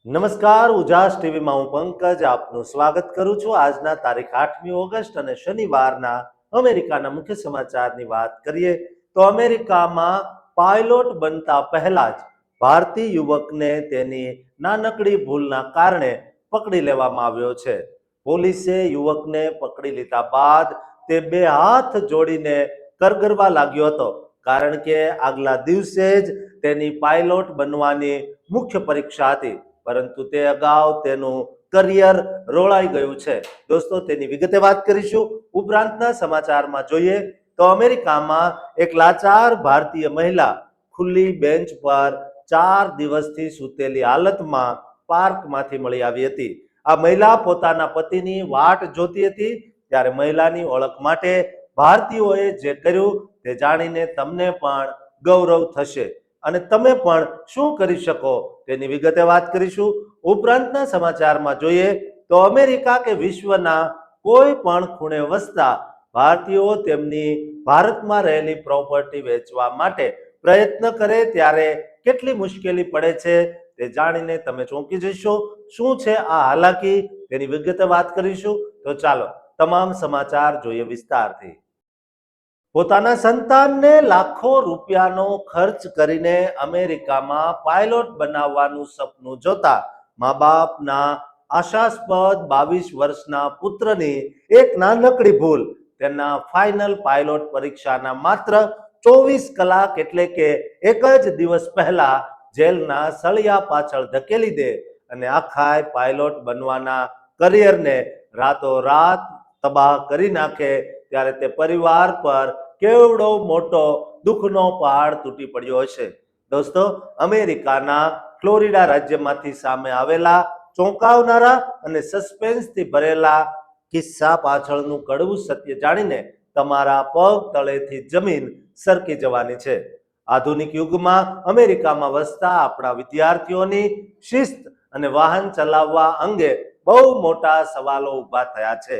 નમસ્કાર, ઉજાસ ટીવીમાં હું પંકજ આપનું સ્વાગત કરું છું। આજના તારીખ 8મી ઓગસ્ટ અને શનિવારના અમેરિકાના મુખ્ય સમાચારની વાત કરીએ તો અમેરિકામાં પાયલોટ બનતા પહેલા જ ભારતીય યુવકને તેની નાનકડી ભૂલના કારણે પકડી લેવામાં આવ્યો છે। પોલીસે યુવકને પકડી લીધા બાદ તે બે હાથ જોડીને કરગરવા લાગ્યો હતો, કારણ કે આગલા દિવસે જ તેની પાયલોટ બનવાની મુખ્ય પરીક્ષા હતી, પરંતુ તે અગાઉ તેનું કરિયર રોળાઈ ગયું છે। દોસ્તો, તેની વિગતે વાત કરીશું। ઉપરાંતના સમાચારમાં જોઈએ તો અમેરિકામાં એક લાચાર ભારતીય મહિલા ખુલ્લી બેન્ચ પર 4 દિવસથી સૂતેલી હાલતમાં પાર્કમાંથી મળી આવી હતી। આ મહિલા પોતાના પતિની વાટ જોતી હતી, ત્યારે મહિલાની ઓળખ માટે ભારતીયોએ જે કર્યું તે જાણીને તમને પણ ગૌરવ થશે અને તમે પણ શું કરી શકો તેની વિગતે વાત કરીશું। ઉપરાંતના સમાચારમાં જોઈએ તો અમેરિકા કે વિશ્વના કોઈ પણ ખૂણે વસતા ભારતીયો તેમની ભારતમાં રહેલી પ્રોપર્ટી વેચવા માટે પ્રયત્ન કરે ત્યારે કેટલી મુશ્કેલી પડે છે તે જાણીને તમે ચોંકી જશો। શું છે આ હાલાકી તેની વિગતે વાત કરીશું। તો ચાલો તમામ સમાચાર જોઈએ વિસ્તારથી। પોતાના સંતાનને લાખો રૂપિયાનો ખર્ચ કરીને અમેરિકામાં પાયલોટ બનાવવાનું સપનું જોતા મા બાપના આશાસ્પદ 22 વર્ષના પુત્રની એક નાનકડી ભૂલ તેના ફાઇનલ પાયલોટ પરીક્ષાના માત્ર 24 કલાક એટલે કે એક જ દિવસ પહેલા જેલના સળિયા પાછળ ધકેલી દે અને આખા પાયલોટ બનવાના કરિયરને રાતોરાત તબાહ કરી નાખે, ત્યારે તે પરિવાર પર કેવડો મોટો દુઃખનો પહાડ તૂટી પડ્યો હશે। દોસ્તો, અમેરિકાના ફ્લોરિડા રાજ્યમાંથી સામે આવેલા ચોંકાવનારા અને સસ્પેન્સથી ભરેલા કિસ્સા પાછળનું કડવું સત્ય જાણીને તમારા પગ તળેથી જમીન સરકી જવાની છે। આધુનિક યુગમાં અમેરિકામાં વસતા આપણા વિદ્યાર્થીઓની શિસ્ત અને વાહન ચલાવવા અંગે બહુ મોટા સવાલો ઊભા થયા છે।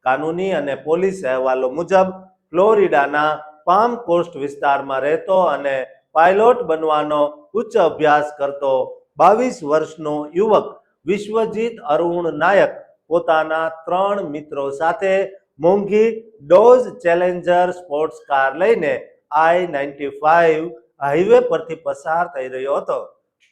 કાનૂની અને પોલીસ અહેવાલો મુજબ ફ્લોરિડાના પામ કોસ્ટ વિસ્તારમાં રહેતો અને પાયલોટ બનવાનો ઉચ્ચ અભ્યાસ કરતો 22 વર્ષનો યુવક વિશ્વજીત અરુણ નાયક પોતાના 3 મિત્રો સાથે મોંઘી ડોઝ ચેલેન્જર સ્પોર્ટ્સ કાર લઈને I-95 હાઈવે પરથી પસાર થઈ રહ્યો હતો।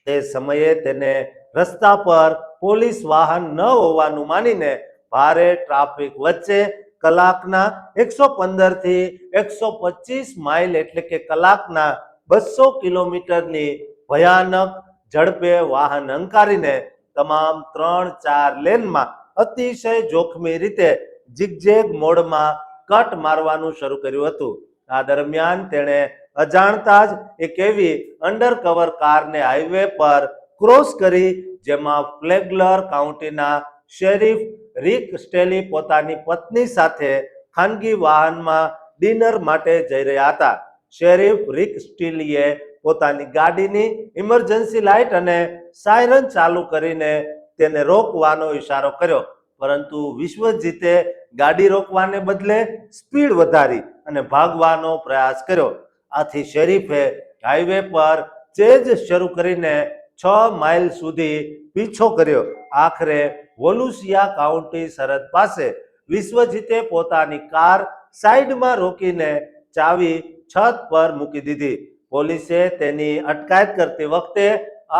તે સમયે તેને રસ્તા પર પોલીસ વાહન ન હોવાનું માનીને ભારે ટ્રાફિક વચ્ચે કલાકના 115 થી 125 માઇલ એટલે કે કલાકના 200 કિલોમીટરની ભયાનક ઝડપે વાહન હંકારીને તમામ 3-4 લેનમાં અતિશય જોખમી રીતે ઝિગઝેગ મોડમાં કટ મારવાનું શરૂ કર્યું હતું। આ દરમિયાન તેણે અજાણતા જ એક એવી અંડરકવર કારને હાઈવે પર ક્રોસ કરી જેમાં ફ્લેગલર કાઉન્ટીના શેરીફ રિક સ્ટેલી પોતાની પત્ની સાથે ખાનગી વાહનમાં ડિનર માટે જઈ રહ્યા હતા। શેરીફ રિક સ્ટીલીએ પોતાની ગાડીની ઇમરજન્સી લાઇટ અને સાયરન ચાલુ કરીને તેને રોકવાનો ઈશારો કર્યો, પરંતુ વિશ્વજીતે ગાડી રોકવાને બદલે સ્પીડ વધારી અને ભાગવાનો પ્રયાસ કર્યો। આથી શેરીફે હાઈવે પર ચેઝ શરૂ કરીને 6 માઇલ સુધી પીછો કર્યો। આખરે વોલુસિયા કાઉન્ટી સરહદ પાસે વિશ્વજીતે પોતાની કાર સાઈડમાં રોકીને ચાવી છત પર મૂકી દીધી। પોલીસે તેની અટકાયત કરતી વખતે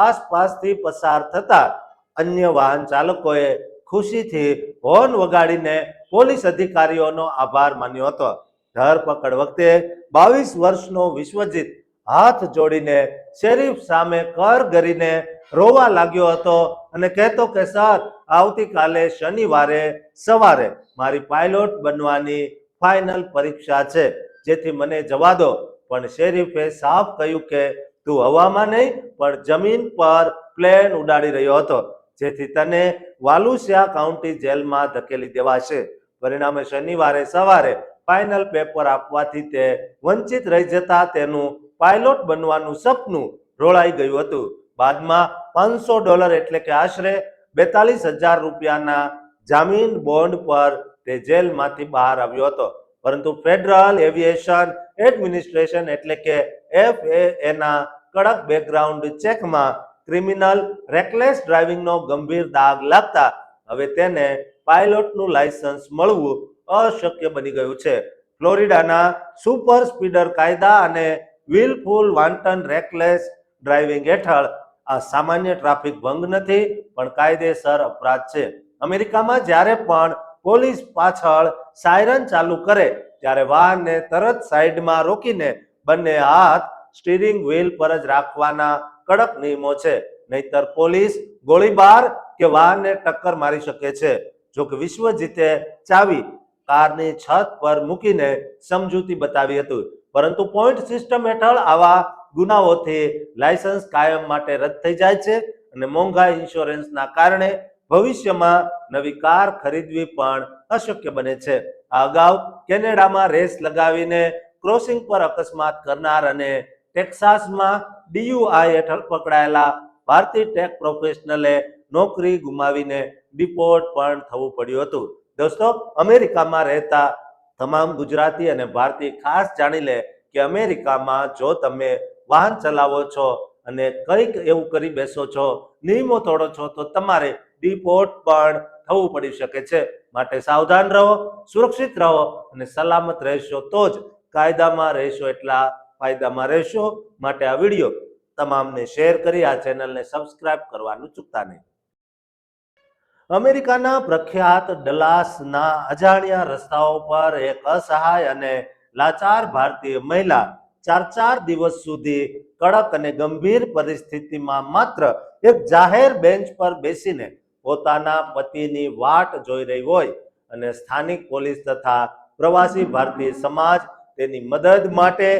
આસપાસથી પસાર થતા અન્ય વાહન ચાલકોએ ખુશીથી હોર્ન વગાડીને પોલીસ અધિકારીઓનો આભાર માન્યો હતો। ધરપકડ વખતે 22 વર્ષનો વિશ્વજીત હાથ જોડીને શેરીફ સામે કર કરીને રોવા લાગ્યો હતો અને કહેતો કે સર, આવતીકાલે શનિવારે સવારે મારી પાયલોટ બનવાની ફાઇનલ પરીક્ષા છે, જેથી મને જવા દો। પણ શેરીફે સાફ કહ્યું કે તું હવામાં નહીં પણ જમીન પર પ્લેન ઉડાડી રહ્યો હતો, જેથી તને વાલુસિયા કાઉન્ટી જેલમાં ધકેલી દેવાશે। પરિણામે શનિવારે સવારે ફાઇનલ પેપર આપવાથી તે વંચિત રહી જતા તેનું પાયલોટ બનવાનું સપનું રોળાઈ ગયું હતું। બાદમાં $500 એટલે કે આશરે 42,000 રૂપિયાના જામીન બોન્ડ પર તે જેલમાંથી બહાર આવ્યો હતો, પરંતુ ફેડરલ એવિએશન એડમિનિસ્ટ્રેશન એટલે કે FAA ના કડક બેકગ્રાઉન્ડ ચેકમાં ક્રિમિનલ રેકલેસ ડ્રાઇવિંગનો ગંભીર દાગ લાગતા હવે તેને પાયલોટનું લાયસન્સ મળવું અશક્ય બની ગયું છે. ફ્લોરિડાના સુપર સ્પીડર કાયદા અને વિલફુલ વાન્ટન રેકલેસ ડ્રાઇવિંગ હેઠળ આ સામાન્ય ટ્રાફિક ભંગ નથી પણ કાયદેસર અપરાધ છે. અમેરિકામાં જ્યારે પણ પોલીસ પાછળ સાયરન ચાલુ કરે ત્યારે વાહનને તરત સાઈડમાં રોકીને બંને હાથ સ્ટીરિંગ વ્હીલ પર જ રાખવાના કડક નિયમો છે. નહીતર પોલીસ ગોળીબાર કે વાહનને ટક્કર મારી શકે છે. જો કે વિશ્વ જીતે ચાવી કારની છત પર મૂકીને સમજૂતી બતાવી હતી, પરંતુ પોઈન્ટ સિસ્ટમ હેઠળ આવા ગુનાઓથી લાયસન્સ કાયમ માટે રદ થઈ જાય છે અને મોંઘા ઇન્સ્યોરન્સના કારણે ભવિષ્યમાં નવી કાર ખરીદવી પણ અશક્ય બને છે. આ અગાઉ કેનેડામાં રેસ લગાવીને ક્રોસિંગ પર અકસ્માત કરનાર અને ટેક્સાસમાં DUI હેઠળ પકડાયેલા ભારતીય ટેક પ્રોફેશનલે નોકરી ગુમાવીને ડિપોર્ટ પણ થવું પડ્યું હતું. દોસ્તો, અમેરિકામાં રહેતા તમામ ગુજરાતી અને ભારતીય ખાસ જાણી લે કે અમેરિકામાં જો તમે વાહન ચલાવો છો અને કંઈક એવું કરી બેસો છો, નિયમો તોડો છો, તો તમારે ડિપોર્ટ પણ થવું પડી શકે છે. માટે સાવધાન રહો, સુરક્ષિત રહો અને સલામત રહેશો તો જ કાયદામાં રહેશો એટલા ફાયદામાં રહેશો. માટે આ વિડીયો તમામને શેર કરી આ ચેનલને સબસ્ક્રાઇબ કરવાનું ચૂકતા નહીં. અમેરિકાના પ્રખ્યાત ડલાસના અજાણ્યા રસ્તાઓ પર એક અસહાય અને લાચાર ભારતીય મહિલા 4 દિવસ સુધી કડક અને ગંભીર પરિસ્થિતિમાં માત્ર એક જાહેર બેન્ચ પર બેસીને પોતાના પતિની વાટ જોઈ રહી હોય અને સ્થાનિક પોલીસ તથા પ્રવાસી ભારતીય સમાજ તેની મદદ માટે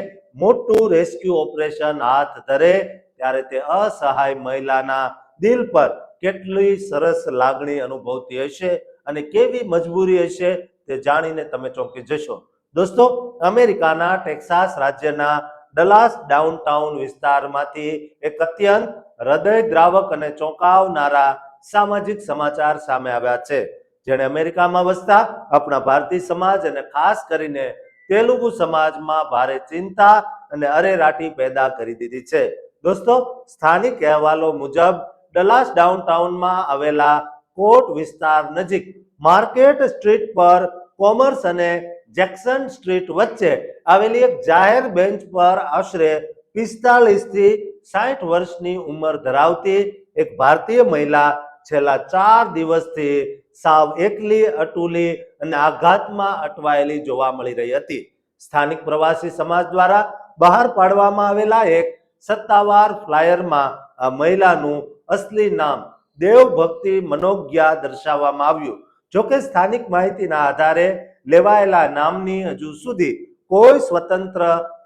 મોટું રેસ્ક્યુ ઓપરેશન હાથ ધરે ત્યારે તે અસહાય મહિલાના દિલ પર કેટલી સરસ લાગણી અનુભવતી હશે અને કેવી મજબૂરી હશે તે જાણીને તમે ચોંકી જશો. દોસ્તો, અમેરિકાના ટેક્સાસ રાજ્યના ડલાસ ડાઉનટાઉન વિસ્તારમાંથી એક અત્યંત હૃદયદ્રાવક અને ચોંકાવનારા સામાજિક સમાચાર સામે આવ્યા છે, જેણે અમેરિકામાં વસતા આપણા ભારતીય સમાજ અને ખાસ કરીને તેલુગુ સમાજમાં ભારે ચિંતા અને અરેરાટી પેદા કરી દીધી છે. દોસ્તો, સ્થાનિક અહેવાલો મુજબ ડલાસ ડાઉનટાઉનમાં આવેલા કોર્ટ વિસ્તાર નજીક માર્કેટ સ્ટ્રીટ પર કોમર્સ અને જેક્સન સ્ટ્રીટ વચ્ચે આવેલી એક જાહેર બેન્ચ પર આશરે 45 થી 60 વર્ષની ઉંમર ધરાવતી એક ભારતીય મહિલા છેલ્લા 4 દિવસથી સાવ એકલી, અટુલી અને આઘાતમાં અટવાયેલી જોવા મળી રહી હતી. સ્થાનિક પ્રવાસી સમાજ દ્વારા બહાર પાડવામાં આવેલા એક સત્તાવાર ફ્લાયરમાં આ મહિલાનું અસલી નામ દેવભક્તિ મનોજ્ઞા દર્શાવવામાં આવ્યું. જોકે સ્થાનિક માહિતીના આધારે લેવાયેલા નામની હજુ સુધી કોઈ સ્વતંત્ર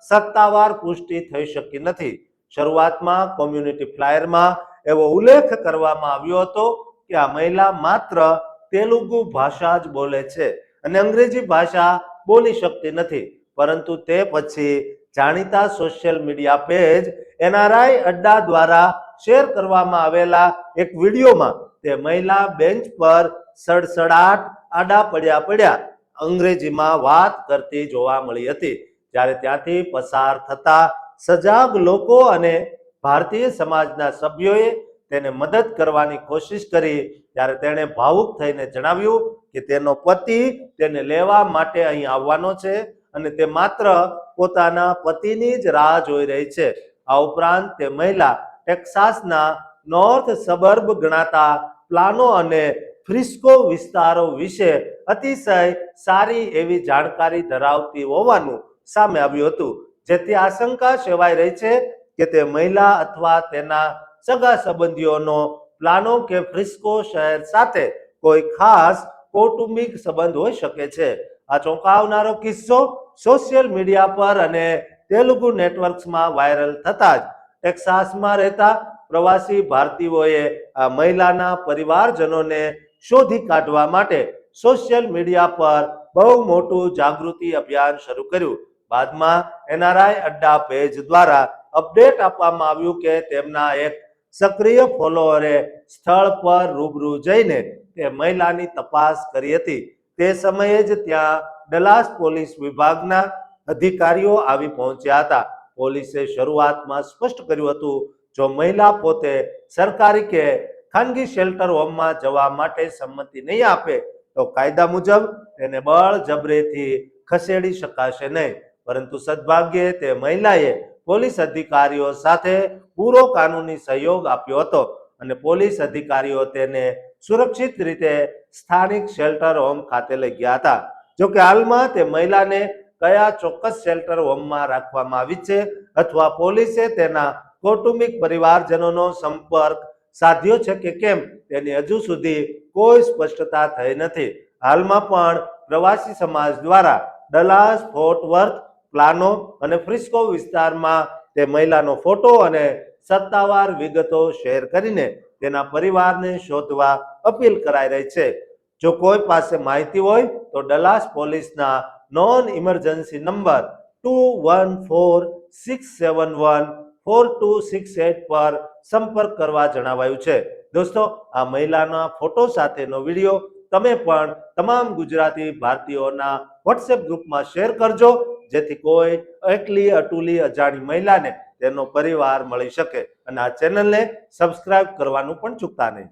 સત્તાવાર પુષ્ટિ થઈ શકી નથી. શરૂઆતમાં કોમ્યુનિટી ફ્લાયરમાં એવો ઉલ્લેખ કરવામાં આવ્યો હતો કે આ મહિલા માત્ર તેલુગુ ભાષા જ બોલે છે અને અંગ્રેજી ભાષા બોલી શકતી નથી, પરંતુ તે પછી જાણીતા સોશિયલ મીડિયા પેજ NRI અડ્ડા દ્વારા શેર કરવામાં આવેલા એક વિડીયોમાં તે મહિલા બેન્ચ પર સડસડાટ આડા પડ્યા અંગ્રેજીમાં વાત કરતી જોવા મળી હતી. જ્યારે ત્યાંથી પસાર થતા સજાગ લોકો અને ભારતીય સમાજના સભ્યોએ તેને મદદ કરવાની કોશિશ કરી ત્યારે તેણે ભાવુક થઈને જણાવ્યું કે તેનો પતિ તેને લેવા માટે અહીં આવવાનો છે અને તે માત્ર પોતાના પતિની જ રાહ જોઈ રહી છે. આ ઉપરાંત તે મહિલા ટેક્સાસના નોર્થ સબર્બ ગણાતા પ્લાનો અને ફ્રિસ્કો વિસ્તારો વિશે અતિશય સારી એવી જાણકારી ધરાવતી હોવાનું સામે આવ્યું હતું, જેથી આશંકા સેવાઈ રહી છે કે તે મહિલા અથવા તેના સગા સંબંધીઓનો પ્લાનો કે ફ્રિસ્કો શહેર સાથે કોઈ ખાસ કૌટુંબિક સંબંધ હોઈ શકે છે. આ ચોંકાવનારો કિસ્સો સોશિયલ મીડિયા પર અને તેલુગુ નેટવર્ક્સમાં વાયરલ થતા જ ટેક્સાસમાં રહેતા પ્રવાસી ભારતીયોએ આ મહિલાના પરિવારજનોને શોધી કાઢવા માટે સોશિયલ મીડિયા પર બહુ મોટું જાગૃતિ અભિયાન શરૂ કર્યું. બાદમાં NRI અડ્ડા પેજ દ્વારા અપડેટ આપવામાં આવ્યું કે તેમના એક સક્રિય ફોલોઅરે સ્થળ પર રૂબરૂ જઈને તે મહિલાની તપાસ કરી હતી. તે સમયે જ ત્યાં ડલાસ પોલીસ વિભાગના અધિકારીઓ આવી પહોંચ્યા હતા. પોલીસે શરૂઆતમાં સ્પષ્ટ કર્યું હતું જો મહિલા પોતે સરકારી કે ખાનગી શેલ્ટર હોમમાં જવા માટે સંમતિ નહીં આપે તો કાયદા મુજબ તેને બળજબરીથી ખસેડી શકાશે નહીં. પરંતુ સદભાગ્યે તે મહિલાએ પોલીસ અધિકારીઓ સાથે પૂરો કાનૂની સહયોગ આપ્યો હતો અને પોલીસ અધિકારીઓ તેને સુરક્ષિત રીતે સ્થાનિક શેલ્ટર હોમ ખાતે લઈ ગયા હતા. જોકે હાલમાં તે મહિલાને કયા ચોક્કસ શેલ્ટર હોમમાં રાખવામાં આવી છે અથવા પોલીસે તેના કૌટુંબિક પરિવારજનોનો સંપર્ક સાધ્યો છે કે કેમ તેની હજુ સુધી કોઈ સ્પષ્ટતા થઈ નથી. હાલમાં પણ પ્રવાસી સમાજ દ્વારા ડલાસ ફોર્ટ વર્થ પ્લાનો અને ફ્રિસ્કો વિસ્તારમાં તે મહિલાનો ફોટો અને સત્તાવાર વિગતો શેર કરીને તેના પરિવારને શોધવા અપીલ કરાઈ રહી છે. જો કોઈ પાસે માહિતી હોય તો ડલાસ પોલીસના નોન ઇમરજન્સી નંબર 2146714268 પર સંપર્ક કરવા જણાવાયું છે. દોસ્તો, આ મહિલાના ફોટો સાથેનો વિડીયો તમે પણ તમામ ગુજરાતી ભારતીયોના વોટ્સએપ ગ્રુપમાં શેર કરજો, જેથી કોઈ એકલી અટુલી અજાણી મહિલાને તેનો પરિવાર મળી શકે. અને આ ચેનલને સબસ્ક્રાઇબ કરવાનું પણ ચૂકતા નહીં.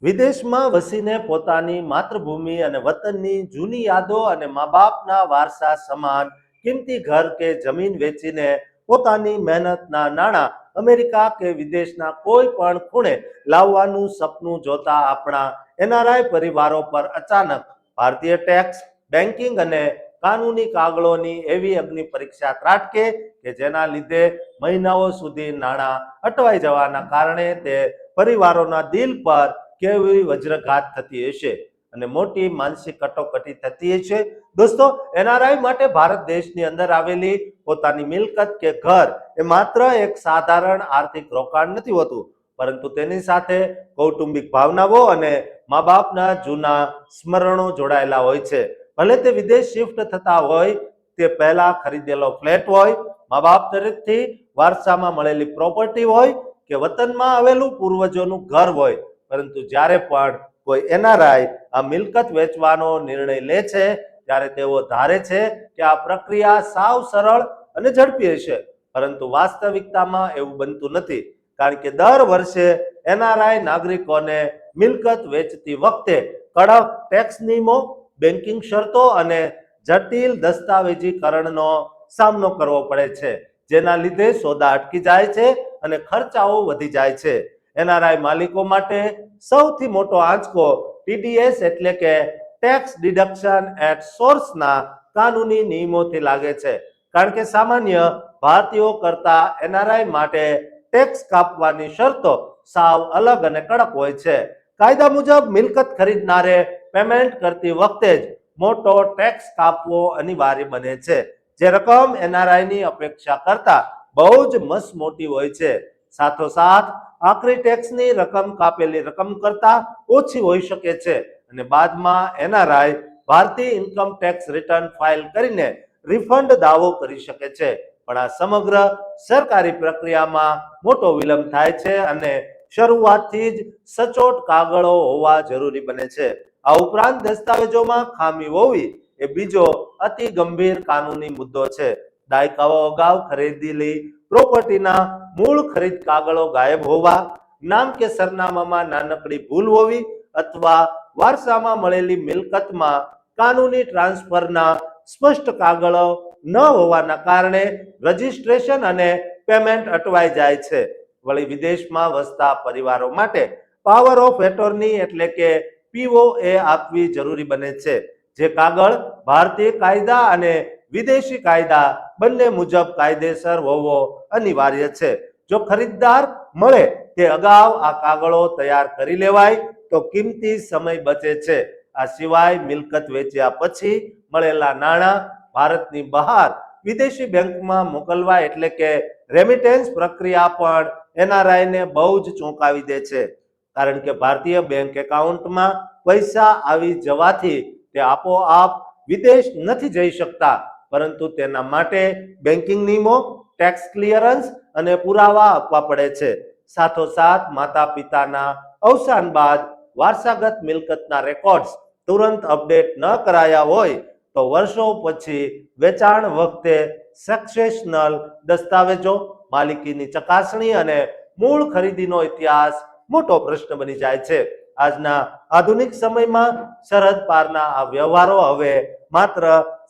વિદેશમાં વસીને પોતાની માતૃભૂમિ અને વતનની જૂની યાદો અને મા બાપના વારસા સમાન કિંમતી ઘર કે જમીન વેચીને પોતાની મહેનતના નાણાં અમેરિકા કે વિદેશના કોઈ પણ ખૂણે લાવવાનું સપનું જોતા આપણા એનઆરઆઈ પરિવારો પર અચાનક ભારતીય ટેક્સ, બેન્કિંગ અને કાનૂની કાગળોની એવી અગ્નિ પરીક્ષા ત્રાટકે કે જેના લીધે મહિનાઓ સુધી નાણાં અટવાઈ જવાના કારણે તે પરિવારોના દિલ પર કેવી વજ્રઘાત થતી હશે અને મોટી માનસિક કટોકટી થતી હશે. દોસ્તો, એનઆરઆઈ માટે ભારત દેશની અંદર આવેલી પોતાની મિલકત કે ઘર એ માત્ર એક સાધારણ આર્થિક રોકાણ નથી હોતું, પરંતુ તેની સાથે કૌટુંબિક ભાવનાઓ અને મા બાપના જૂના સ્મરણો જોડાયેલા હોય છે. ભલે તે વિદેશ શિફ્ટ થતા હોય, તે પહેલા ખરીદેલો ફ્લેટ હોય, મા બાપ તરફથી વારસામાં મળેલી પ્રોપર્ટી હોય કે વતનમાં આવેલું પૂર્વજોનું ઘર હોય, પરંતુ જ્યારે પણ કોઈ એનઆરઆઈ આ મિલકત વેચવાનો નિર્ણય લે છે ત્યારે તેઓ ધારે છે કે આ પ્રક્રિયા સાવ સરળ અને ઝડપી હશે, પરંતુ વાસ્તવિકતામાં એવું બનતું નથી. કારણ કે દર વર્ષે એનઆરઆઈ નાગરિકોને મિલકત વેચતી વખતે કડક ટેક્સ નિયમો, બેન્કિંગ શરતો અને જટિલ દસ્તાવેજીકરણનો સામનો કરવો પડે છે, જેના લીધે સોદા અટકી જાય છે અને ખર્ચાઓ વધી જાય છે. એનઆરઆઈ માલિકો માટે સૌથી મોટો આંચકો ટીડીએસ એટલે કે ટેક્સ ડિડક્શન એટ સોર્સના કાનૂની નિયમોથી લાગે છે. કારણ કે સામાન્ય ભારતીયો કરતા એનઆરઆઈ માટે ટેક્સ કાપવાની શરતો સાવ અલગ અને કડક હોય છે. કાયદા મુજબ મિલકત ખરીદનારે પેમેન્ટ કરતી વખતે જ મોટો ટેક્સ કાપવો અનિવાર્ય બને છે, જે રકમ એનઆરઆઈની અપેક્ષા કરતા બહુ જ મોટી હોય છે. સાથોસાથ આખરી ટેક્સની રકમ કાપેલી રકમ કરતા ઓછી હોઈ શકે છે અને બાદમાં એનઆરઆઈ ભારતીય ઇન્કમ ટેક્સ રિટર્ન ફાઇલ કરીને રિફંડ દાવો કરી શકે છે. પણ આ સમગ્ર સરકારી પ્રક્રિયામાં મોટો વિલંબ થાય છે અને શરૂઆતથી જ સચોટ કાગળો હોવા જરૂરી બને છે. આ ઉપરાંત દસ્તાવેજોમાં ખામી હોવી એ બીજો અતિ ગંભીર કાનૂની મુદ્દો છે. દાયકાઓ અગાઉ ખરીદેલી પ્રોપર્ટીના મૂળ ખરીદ કાગળો ગાયબ હોવા, નામ કે સરનામામાં નાનકડી ભૂલ હોવી અથવા વારસામાં મળેલી મિલકતમાં કાનૂની ટ્રાન્સફરના સ્પષ્ટ કાગળો ન હોવાના કારણે રજિસ્ટ્રેશન અને પેમેન્ટ અટવાઈ જાય છે. વળી વિદેશમાં વસતા પરિવારો માટે પાવર ઓફ એટોર્ની એટલે કે પીઓએ આપવી જરૂરી બને છે, જે કાગળ ભારતીય કાયદા અને વિદેશી કાયદા બંને મુજબ કાયદેસર હોવો અનિવાર્ય છે. જો ખરીદદાર મળે તે અગાઉ આ કાગળો તૈયાર કરી લેવાય તો કિંમતી સમય બચે છે. આ સિવાય મિલકત વેચ્યા પછી મળેલા નાણાં ભારતની બહાર વિદેશી બેંકમાં મોકલવા એટલે કે રેમિટેન્સ પ્રક્રિયા પણ એનઆરઆઈને બહુ જ ચોંકાવી દે છે. કારણ કે ભારતીય બેંક એકાઉન્ટમાં પૈસા આવી જવાથી તે આપોઆપ વિદેશ નથી જઈ શકતા, પરંતુ તેના માટે બેન્કિંગ નિયમો, ટેક્સ ક્લિયરન્સ અને પુરાવા આપવા પડે છે. સાથોસાથ માતા પિતાના અવસાન બાદ વારસાગત મિલકતના રેકોર્ડ્સ તુરંત અપડેટ ન કરાયા હોય તો વર્ષો પછી વેચાણ વખતે સક્સેશનલ દસ્તાવેજો, માલિકીની ચકાસણી અને મૂળ ખરીદીનો ઇતિહાસ મોટો પ્રશ્ન બની જાય છે. આજના આધુનિક સમયમાં સરહદ પારના આ વ્યવહારો હવે માત્ર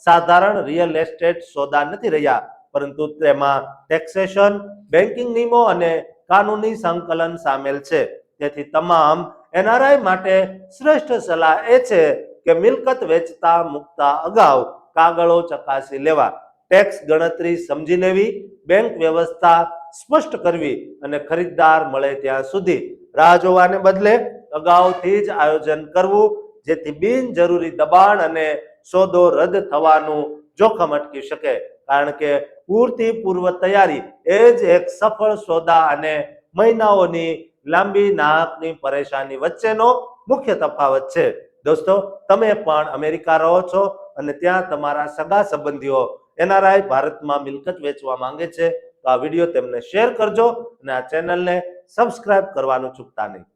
સાધારણ રિયલ એસ્ટેટ સોદા નથી રહ્યા, પરંતુ તેમાં ટેક્સેશન, બેન્કિંગ નિયમો અને કાનૂની સંકલન સામેલ છે. તેથી તમામ એનઆરઆઈ માટે શ્રેષ્ઠ સલાહ એ છે કે મિલકત વેચતા મુકતા અગાઉ કાગળો ચકાસી લેવા, ટેક્સ ગણતરી સમજી લેવી, બેંક વ્યવસ્થા સ્પષ્ટ કરવી અને ખરીદદાર મળે ત્યાં સુધી રાહ જોવાને બદલે અગાઉથી જ આયોજન કરવું, જેથી બિનજરૂરી દબાણ અને સોદો રદ થવાનું જોખમ અટકી શકે. કારણ કે પૂરતી પૂર્વ તૈયારી એ જ એક સફળ સોદા અને મહિનાઓની લાંબી નાહકની પરેશાની વચ્ચેનો મુખ્ય તફાવત છે. દોસ્તો, તમે પણ અમેરિકા રહો છો અને ત્યાં તમારા સગા સંબંધીઓ એનઆરઆઈ ભારતમાં મિલકત વેચવા માંગે છે, તો આ વિડીયો તેમને શેર કરજો અને આ ચેનલને સબસ્ક્રાઇબ કરવાનું ચૂકતા નહીં.